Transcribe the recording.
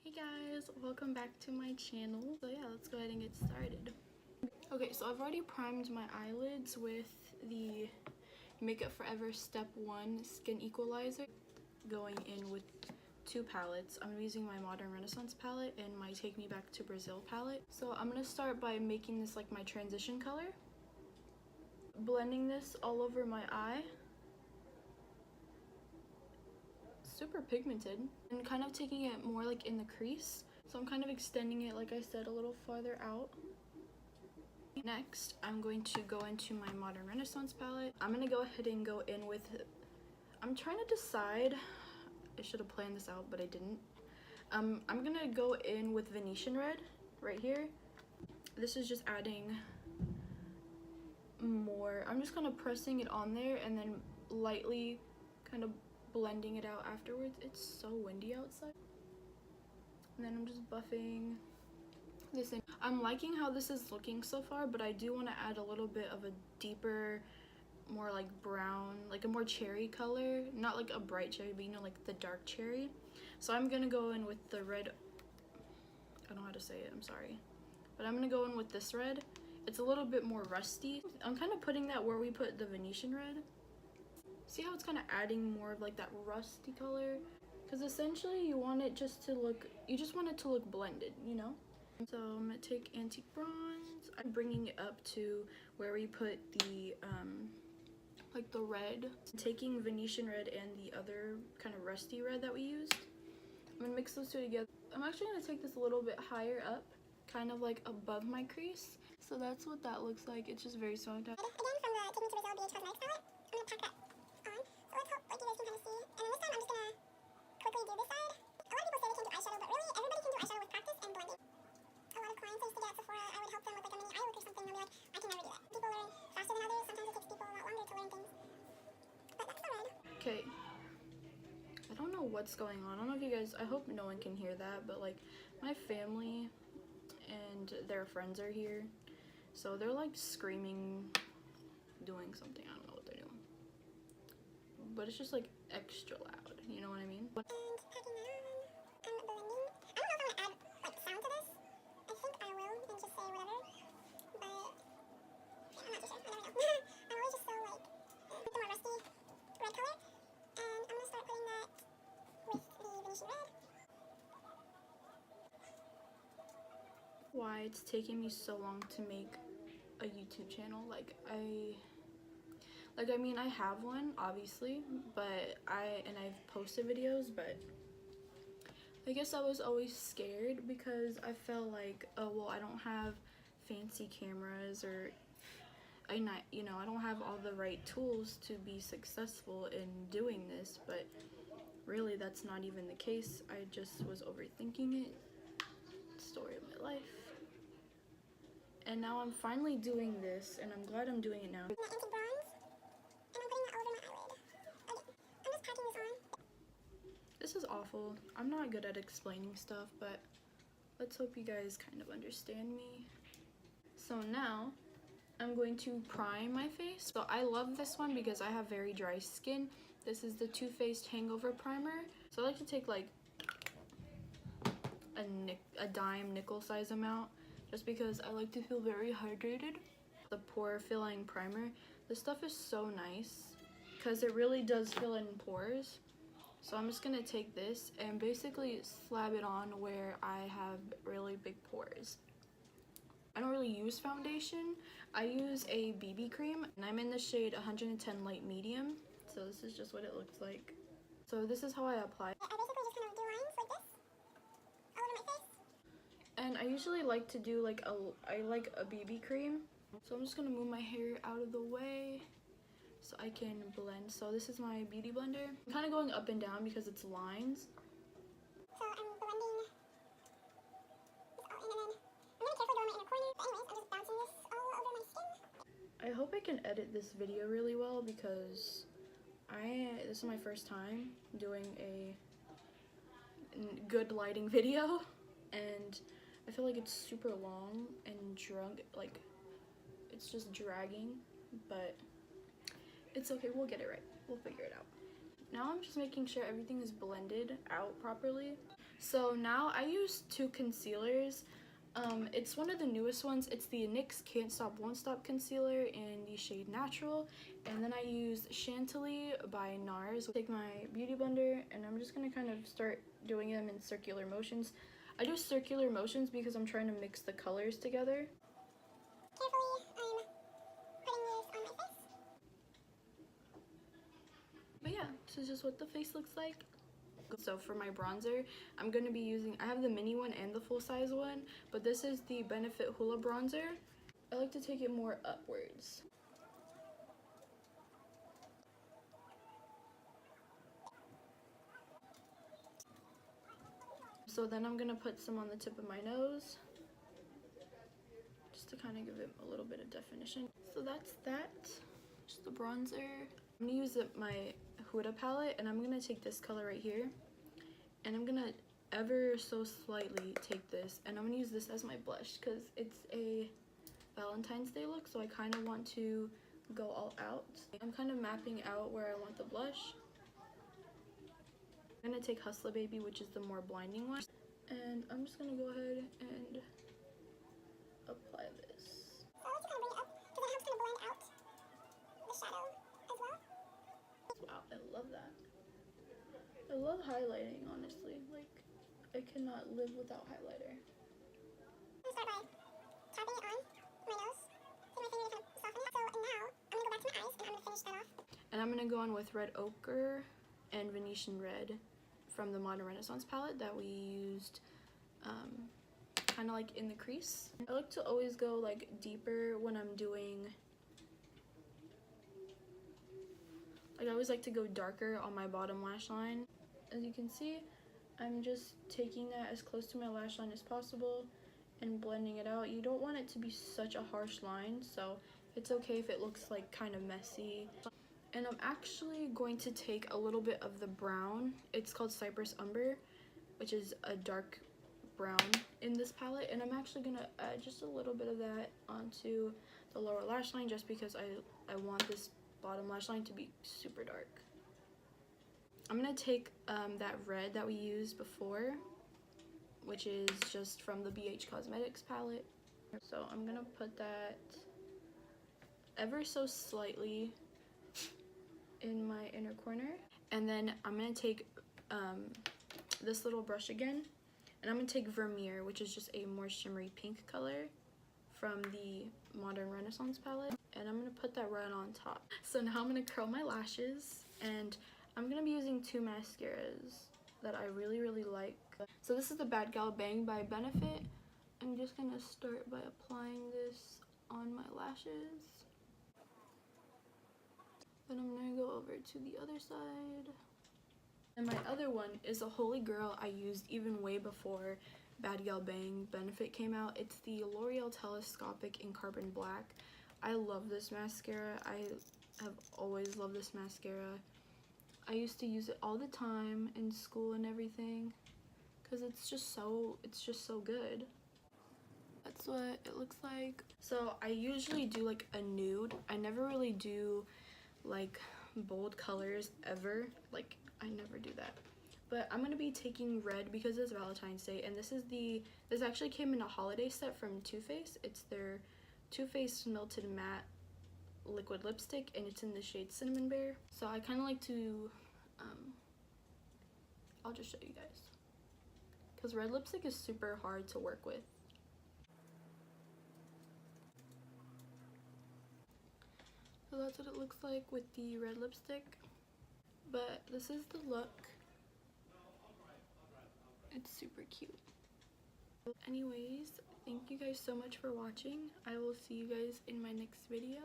Hey guys, welcome back to my channel. So yeah, let's go ahead and get started. Okay, so I've already primed my eyelids with the Makeup Forever Step 1 Skin Equalizer. Going in with two palettes. I'm using my Modern Renaissance palette and my Take Me Back to Brazil palette. So I'm gonna start by making this like my transition color. Blending this all over my eye. Super pigmented, and kind of taking it more like in the crease, so I'm kind of extending it, like I said, a little farther out. Next, I'm going to go into my Modern Renaissance palette. I'm gonna go ahead and go in with, I'm trying to decide, I should have planned this out but I didn't. I'm gonna go in with Venetian Red right here. This is just adding more, I'm just kind of pressing it on there and then lightly kind of blending it out afterwards. It's so windy outside. And then I'm just buffing this in. I'm liking how this is looking so far, but I do want to add a little bit of a deeper, more like brown, like a more cherry color, not like a bright cherry, but you know, like the dark cherry. So I'm gonna go in with the red, I don't know how to say it, I'm sorry, but I'm gonna go in with this red. It's a little bit more rusty. I'm kind of putting that where we put the Venetian Red. See how it's kind of adding more of like that rusty color? Because essentially you want it just to look, you just want it to look blended, you know? So I'm going to take Antique Bronze. I'm bringing it up to where we put the, like the red. Taking Venetian Red and the other kind of rusty red that we used. I'm going to mix those two together. I'm actually going to take this a little bit higher up, kind of like above my crease. So that's what that looks like. It's just very strong. Again, from the Take Me to Brazil BH Cosmetics palette, I'm going to pack that on. So let's hope like you guys can kind of see. And then this time I'm just going to quickly do this side. A lot of people say they can't do eyeshadow, but really everybody can do eyeshadow with practice and blending. A lot of clients I used to get at Sephora, I would help them with like a mini eye look or something, and they'll be like, I can never do that. People learn faster than others. Sometimes it takes people a lot longer to learn things. But that's the red. Okay. I don't know what's going on. I don't know if you guys, I hope no one can hear that, but like my family and their friends are here. So they're like screaming, doing something. I don't know what they're doing. But it's just like extra loud. You know what I mean? And packing that on. I'm blending. I don't know if I'm going to add like sound to this. I think I will and just say whatever. But yeah, I'm not too sure. I never know. I'm really just so like with the more rusty red color. And I'm going to start putting that with the Venetian Red. Why it's taking me so long to make a YouTube channel. I mean, I have one obviously, but I've posted videos, but I guess I was always scared because I felt like, oh well, I don't have fancy cameras, or I don't have all the right tools to be successful in doing this. But really that's not even the case. I just was overthinking it. Story of my life. And now I'm finally doing this, and I'm glad I'm doing it now. That Antique Bronze, and I'm putting that all over my eyelid. Okay, I'm just packing this on. This is awful. I'm not good at explaining stuff, but let's hope you guys kind of understand me. So now I'm going to prime my face. So I love this one because I have very dry skin. This is the Too Faced Hangover Primer. So I like to take like a dime nickel size amount, just because I like to feel very hydrated. The pore filling primer, this stuff is so nice because it really does fill in pores. So I'm just gonna take this and basically slab it on where I have really big pores. I don't really use foundation. I use a BB cream, and I'm in the shade 110 Light Medium. So this is just what it looks like. So this is how I apply. I basically just kind of do lines like this all over my face. And I usually like to do like I like a BB cream. So I'm just gonna move my hair out of the way so I can blend. So this is my beauty blender. I'm kind of going up and down because it's lines. So I'm blending this all in, and then I'm really careful going in my inner corner. But anyways, I'm just bouncing this all over my skin. I hope I can edit this video really well because this is my first time doing a good lighting video, and I feel like it's super long and like it's just dragging, but it's okay, we'll get it right, we'll figure it out. Now I'm just making sure everything is blended out properly. So now I use two concealers. It's one of the newest ones. It's the NYX Can't Stop Won't Stop concealer in the shade Natural, and then I use Chantilly by NARS. Take my beauty blender and I'm just gonna kind of start doing them in circular motions. I do circular motions because I'm trying to mix the colors together. Carefully, I'm putting this on my face. But yeah, this is just what the face looks like. So for my bronzer, I'm going to be using, I have the mini one and the full size one, but this is the Benefit Hoola bronzer. I like to take it more upwards. So then I'm going to put some on the tip of my nose, just to kind of give it a little bit of definition. So that's that, just the bronzer. I'm going to use my Huda palette, and I'm going to take this color right here, and I'm going to ever so slightly take this, and I'm going to use this as my blush because it's a Valentine's Day look, so I kind of want to go all out. I'm kind of mapping out where I want the blush. I'm going to take Hustler Baby, which is the more blinding one, and I'm just going to go ahead and apply this. So I like to kind of bring it up because it helps kind of blend out the shadow as well. Wow, I love that. I love highlighting, honestly. Like, I cannot live without highlighter. I'm going to start by tapping it on my nose. Using my finger to kind of soften it. So now I'm going to go back to my eyes and I'm going to finish that off. And I'm going to go on with Red Ochre and Venetian Red from the Modern Renaissance palette that we used kind of like in the crease. I like to always go like deeper when I'm doing, like I always like to go darker on my bottom lash line. As you can see, I'm just taking that as close to my lash line as possible and blending it out. You don't want it to be such a harsh line, so it's okay if it looks like kind of messy. And I'm actually going to take a little bit of the brown. It's called Cypress Umber, which is a dark brown in this palette, and I'm actually gonna add just a little bit of that onto the lower lash line just because I want this bottom lash line to be super dark. I'm gonna take that red that we used before, which is just from the BH Cosmetics palette. So I'm gonna put that ever so slightly in my inner corner, and then I'm gonna take this little brush again, and I'm gonna take Vermeer, which is just a more shimmery pink color from the Modern Renaissance palette, and I'm gonna put that right on top. So now I'm gonna curl my lashes, and I'm gonna be using two mascaras that I really like. So this is the Bad Gal Bang by Benefit. I'm just gonna start by applying this on my lashes. Then I'm gonna go over to the other side. And my other one is a Holy Grail I used even way before Bad Gal Bang Benefit came out. It's the L'Oreal Telescopic in Carbon Black. I love this mascara. I have always loved this mascara. I used to use it all the time in school and everything because it's just so good. That's what it looks like. So I usually do like a nude. I never really do like bold colors ever. Like I never do that. But I'm gonna be taking red because it's Valentine's Day, and this actually came in a holiday set from Too Faced. It's their Too Faced Melted Matte liquid lipstick, and it's in the shade Cinnamon Bear. So I kind of like to I'll just show you guys because red lipstick is super hard to work with. So that's what it looks like with the red lipstick. But this is the look. It's super cute. Anyways, thank you guys so much for watching. I will see you guys in my next video.